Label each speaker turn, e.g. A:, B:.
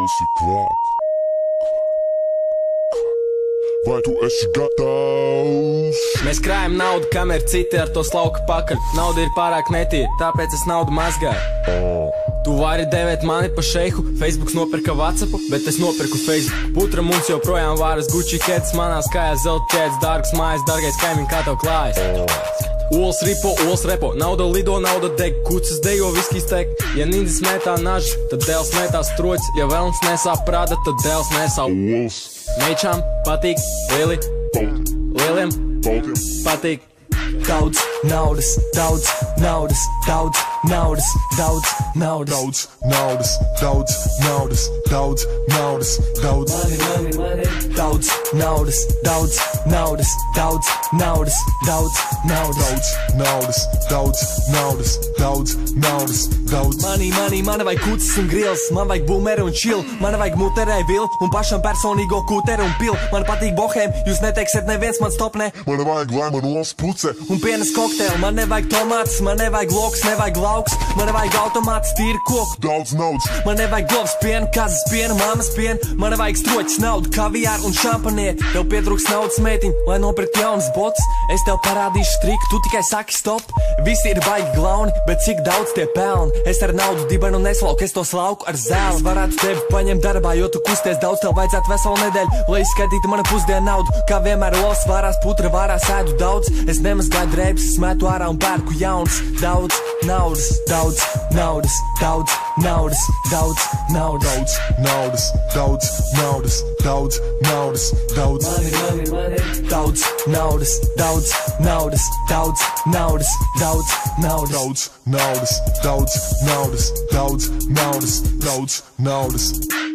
A: esi klāt? Vai tu esi gatavs?
B: Mēs krājam naudu, kamēr citi ar to slauka pakaļ. Nauda ir pārāk netīra, tāpēc es naudu mazgāju. Tu vari devēt mani pa šeihu, Facebooks nopirka WhatsAppu, bet es nopirku Facebook. Putra mums joprojām vāras Gucci kēdes, manās kājās zelta ķēdes, dārgas mājas, dārgais kaimiņ, kā tev klājas. Ols repo, nauda lido, nauda deg, kucas dejo, viskijas tek. Ja nindzis metā nažas, tad dēls metā stroķis, ja vēlns nesā prāda, tad dēls nesā ols. Meičām patīk, lieliem patīk.
C: Daudz naudas, daudz naudas, daudz naudas, daudz naudas,
A: Daudz naudas, daudz naudas, daudz naudas, daudz.
C: daudz naudas, daudz naudas, daudz naudas, daudz naudas,
A: Daudz naudas, daudz naudas, daudz.
C: Man vajag kucis un grils, man vajag boomeru un chill, man vajag muterē vil un pašam personīgo kūteru un pil. Man patīk bohēm, jūs neteiksiet neviens man stopnē.
A: Man vajag lemanols puce
C: Un pienas kokteili, man nevajag tomāts, man nevajag loks, nevajag lauks, man nevajag automāts, tīri koku.
A: Daudz naudas,
C: Man nevajag govs pienu, kazas pienu, mammas pienu, man nevajag stroķis naudu, kaviāru un šampanieti. Tev pietrūks naudas meitiņ, lai nopirkt jaunas botas. Es tev parādīšu triku, tu tikai saki stop. Visi ir baigi glauni, bet cik daudz tie pelni. Es ar naudu dibenu neslauku, es to slauku ar zēlu. Es varētu tevi paņemt darbā, jo tu kusties daudz, tev vajadzētu veselu nedēļu, lai izskaitītu manu pusdienu naudu. Kā vienmēr olas vārās, putra vārās ēdu daudz. Es nemazgāju drēbes, metu ārā un pērku jauns. Daudz naudas, daudz naudas, daudz naudas, daudz naudas.
A: daudz naudas, daudz naudas, daudz naudas,
C: Daudz naudas, daudz naudas, daudz naudas, daudz naudas.
A: Daudz naudas, daudz naudas, daudz naudas, daudz naudas.